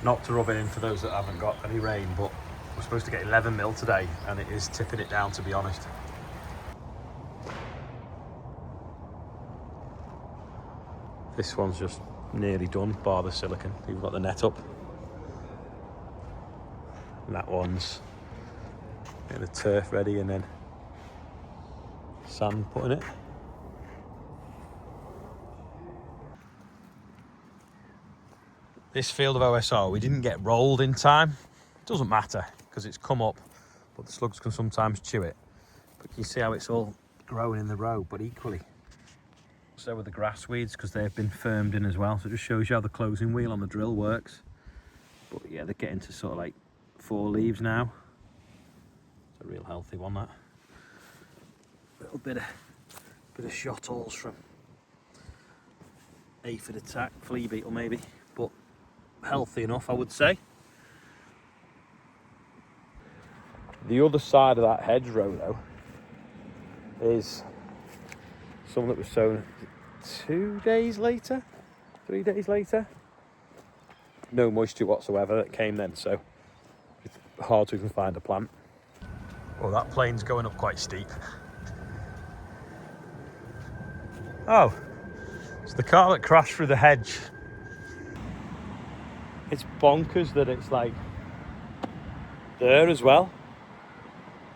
Not to rub it in for those that haven't got any rain, but we're supposed to get 11 mil today, and it is tipping it down, to be honest. This one's just nearly done, bar the silicon. We've got the net up. And that one's getting the turf ready, and then sand put in it. This field of OSR, we didn't get rolled in time. It doesn't matter because it's come up, but the slugs can sometimes chew it. But you see how it's all growing in the row, but equally so with the grass weeds, because they've been firmed in as well. So it just shows you how the closing wheel on the drill works. But yeah, they're getting to sort of like 4 leaves now. It's a real healthy one, that. Little bit of shot holes from aphid attack, flea beetle maybe, but healthy enough, I would say. The other side of that hedgerow though is some that was sown 2 days later, 3 days later. No moisture whatsoever that came then, so it's hard to even find a plant. Well, that plane's going up quite steep. Oh, it's the car that crashed through the hedge. It's bonkers that it's like there as well.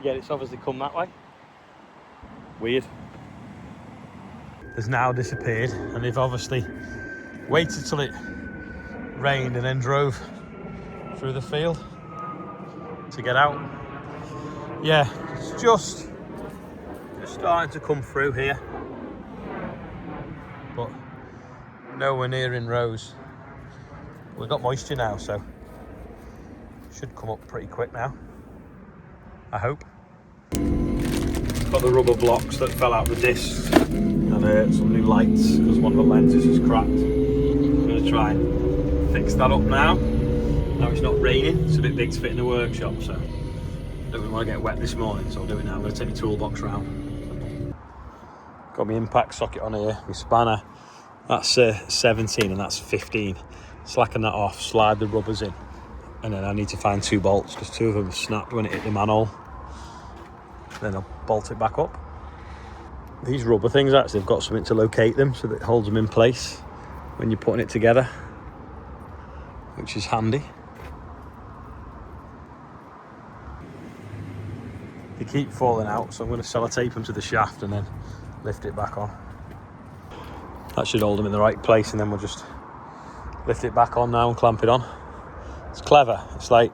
Yeah, it's obviously come that way. Weird. Has now disappeared, and they've obviously waited till it rained and then drove through the field to get out. Yeah, it's just starting to come through here, but nowhere near in rows. We've got moisture now, so should come up pretty quick now, I hope. Got the rubber blocks that fell out the discs, and some new lights because one of the lenses is cracked. I'm going to try and fix that up now. Now it's not raining, it's a bit big to fit in the workshop, so I don't really want to get wet this morning, so I'll do it now. I'm going to take my toolbox round. Got my impact socket on here, my spanner. That's 17 and that's 15. Slacken that off, slide the rubbers in, and then I need to find 2 bolts because 2 of them snapped when it hit the manhole. Then I'll bolt it back up. These rubber things actually have got something to locate them so that it holds them in place when you're putting it together, which is handy. They keep falling out, so I'm going to sellotape them to the shaft and then lift it back on. That should hold them in the right place, and then we'll just lift it back on now and clamp it on. It's clever. It's like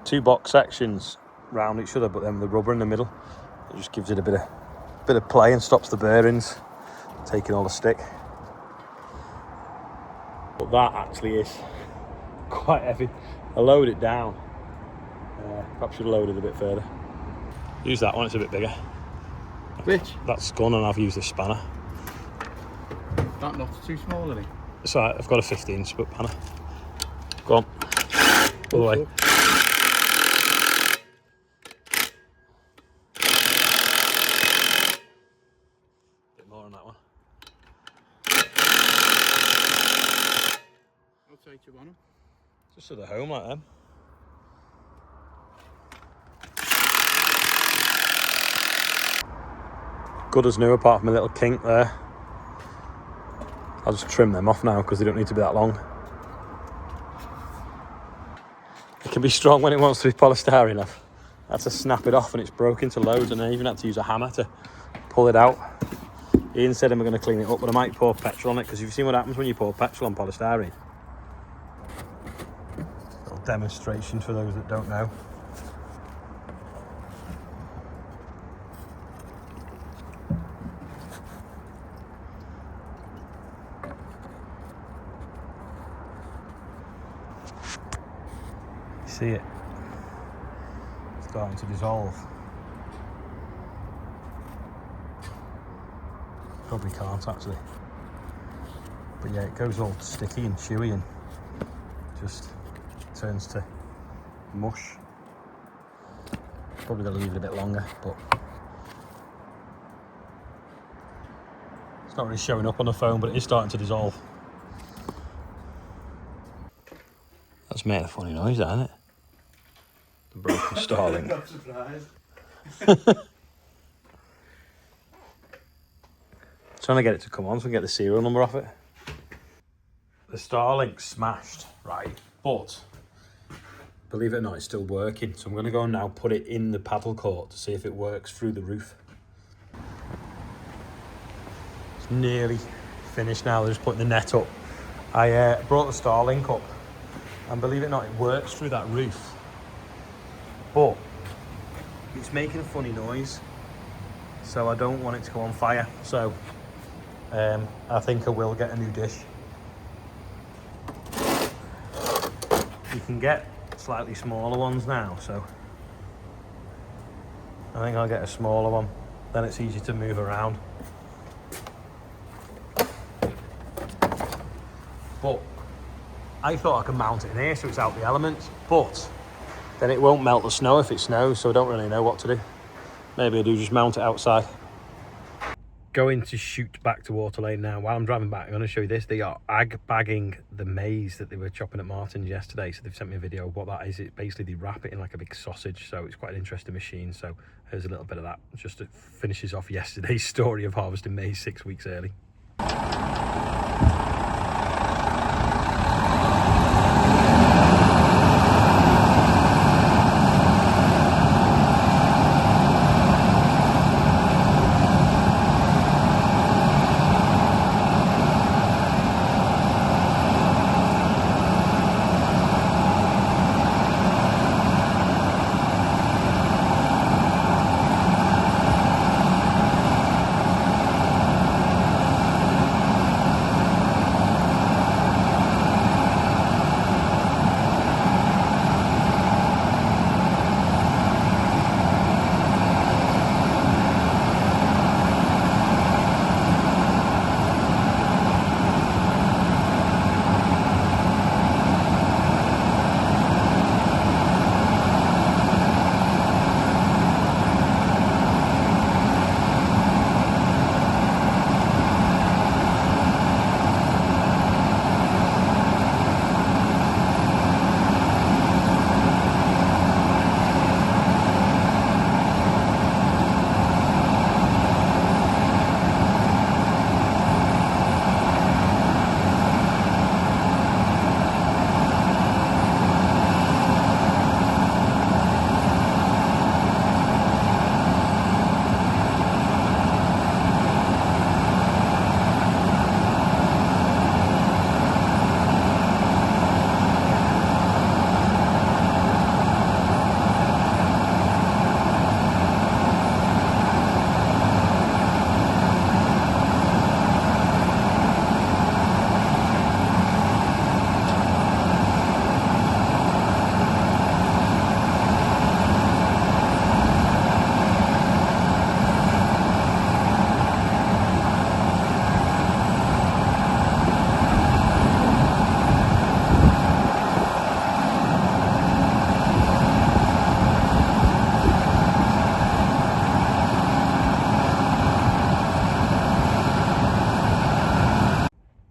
2 box sections round each other, but then the rubber in the middle, it just gives it a bit of play and stops the bearings taking all the stick. But that actually is quite heavy. I lowered it down. Perhaps should have lowered it a bit further. Use that one, it's a bit bigger. Which? That's gone, and I've used this spanner. That knot's too small, isn't it? It's alright, I've got a 15 split spanner. Go on. All the way. Bit more on that one. I'll take you one. Just at the home like them. Good as new, apart from a little kink there. I'll just trim them off now because they don't need to be that long. It can be strong when it wants to be polystyrene. I've had to snap it off and it's broken to loads, and I even had to use a hammer to pull it out. Ian said I'm going to clean it up, but I might pour petrol on it because you've seen what happens when you pour petrol on polystyrene. Little demonstration for those that don't know. See it starting to dissolve. Probably can't actually, but yeah, it goes all sticky and chewy and just turns to mush. Probably gonna leave it a bit longer, but it's not really showing up on the phone, but it is starting to dissolve. That's making a funny noise, isn't it? The broken Starlink. Not surprised. Trying to get it to come on so we can get the serial number off it. The Starlink smashed, right? But believe it or not, it's still working. So I'm going to go and now put it in the paddle court to see if it works through the roof. It's nearly finished now. They're just putting the net up. I brought the Starlink up, and believe it or not, it works through that roof. But it's making a funny noise, so I don't want it to go on fire. So I think I will get a new dish. You can get slightly smaller ones now, so I think I'll get a smaller one. Then it's easy to move around. But I thought I could mount it in here so it's out the elements, but then it won't melt the snow if it snows, so I don't really know what to do. Maybe I do just mount it outside. Going to shoot back to Water Lane now. While I'm driving back, I'm going to show you this. They are ag bagging the maize that they were chopping at Martin's yesterday. So they've sent me a video of what that is. It basically, they wrap it in like a big sausage. So it's quite an interesting machine. So here's a little bit of that. Just it finishes off yesterday's story of harvesting maize 6 weeks early.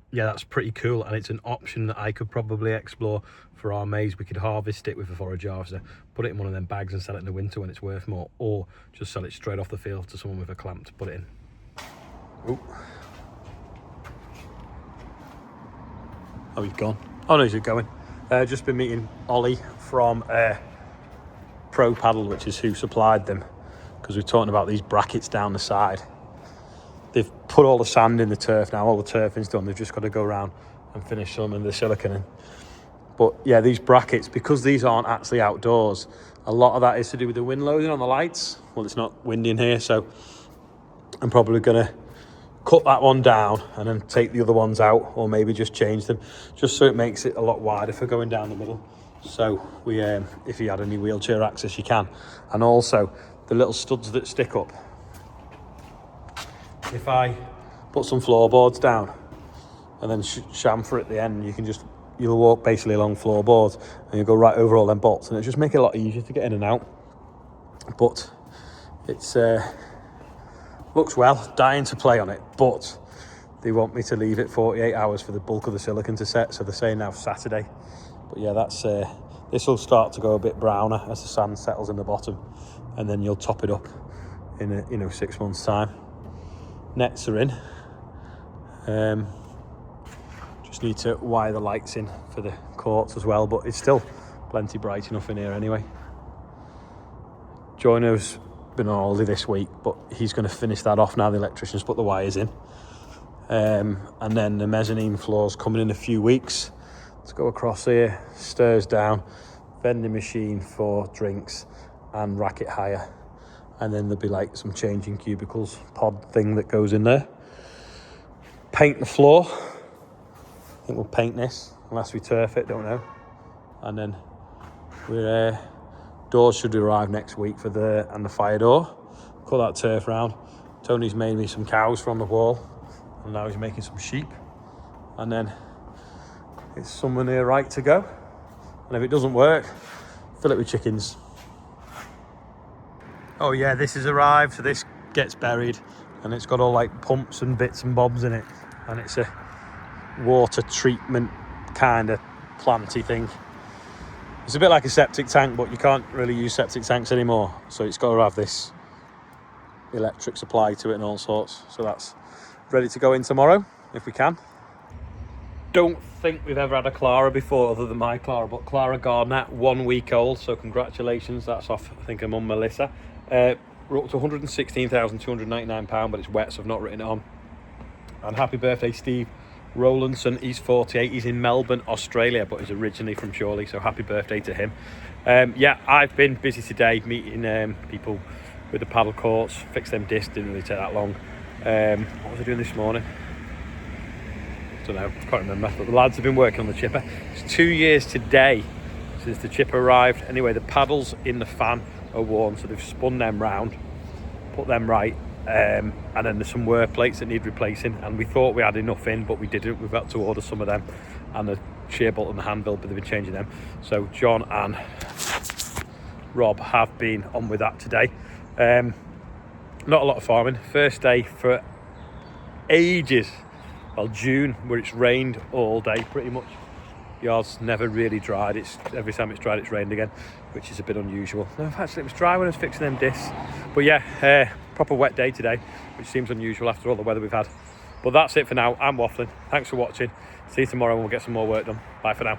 Yeah, that's pretty cool, and it's an option that I could probably explore for our maize. We could harvest it with a forage harvester, put it in one of them bags and sell it in the winter when it's worth more, or just sell it straight off the field to someone with a clamp to put it in. Ooh. Oh, he's gone. Oh no, he's going. Just been meeting Olly from Pro Padel, which is who supplied them, because we're talking about these brackets down the side. They've put all the sand in the turf now, all the turfing's done. They've just got to go around and finish some of the silicone in. But yeah, these brackets, because these aren't actually outdoors, a lot of that is to do with the wind loading on the lights. Well, it's not windy in here, so I'm probably going to cut that one down and then take the other ones out, or maybe just change them, just so it makes it a lot wider for going down the middle. So we, if you had any wheelchair access, you can. And also the little studs that stick up. If I put some floorboards down and then chamfer at the end, you'll walk basically along floorboards and you'll go right over all them bolts, and it just make it a lot easier to get in and out. But it's looks well, dying to play on it, but they want me to leave it 48 hours for the bulk of the silicone to set, so they're saying now Saturday. But yeah, that's this will start to go a bit browner as the sand settles in the bottom, and then you'll top it up in 6 months' time. Nets are in. Just need to wire the lights in for the courts as well, but it's still plenty bright enough in here anyway. Joino's been on holiday this week, but he's going to finish that off now the electrician's put the wires in. And then the mezzanine floor's coming in a few weeks. Let's go across here, stairs down, vending machine for drinks and racket hire. And then there'll be like some changing cubicles, pod thing that goes in there. Paint the floor. I think we'll paint this, unless we turf it, don't know. And then we're doors should arrive next week for the fire door. Cut that turf round. Tony's made me some cows from the wall, and now he's making some sheep. And then it's somewhere near right to go. And if it doesn't work, fill it with chickens. Oh yeah, this has arrived, so this gets buried, and it's got all like pumps and bits and bobs in it, and it's a water treatment kind of planty thing. It's a bit like a septic tank, but you can't really use septic tanks anymore, so it's got to have this electric supply to it and all sorts. So that's ready to go in tomorrow if we can. Don't think we've ever had a Clara before other than my Clara, but Clara Gardner, 1 week old, so congratulations. That's off, I think, her mum Melissa. We're up to £116,299, but it's wet, so I've not written it on. And happy birthday, Steve Rowlandson. He's 48. He's in Melbourne, Australia, but he's originally from Chorley, so happy birthday to him. Yeah, I've been busy today meeting people with the paddle courts. Fixed them discs, didn't really take that long. What was I doing this morning? I don't know, can't remember. But the lads have been working on the chipper. It's 2 years today since the chipper arrived. Anyway, the paddles in the fan are worn, so they've spun them round, put them right, and then there's some wear plates that need replacing, and we thought we had enough in, but we didn't. We've got to order some of them, and the shear bolt and the handle, but they've been changing them. So John and Rob have been on with that today. Not a lot of farming. First day for ages. Well, June, where it's rained all day pretty much. Yard's never really dried. It's every time it's dried, it's rained again, which is a bit unusual. No, actually, it was dry when I was fixing them discs. But yeah, proper wet day today, which seems unusual after all the weather we've had. But that's it for now. I'm waffling. Thanks for watching. See you tomorrow and we'll get some more work done. Bye for now.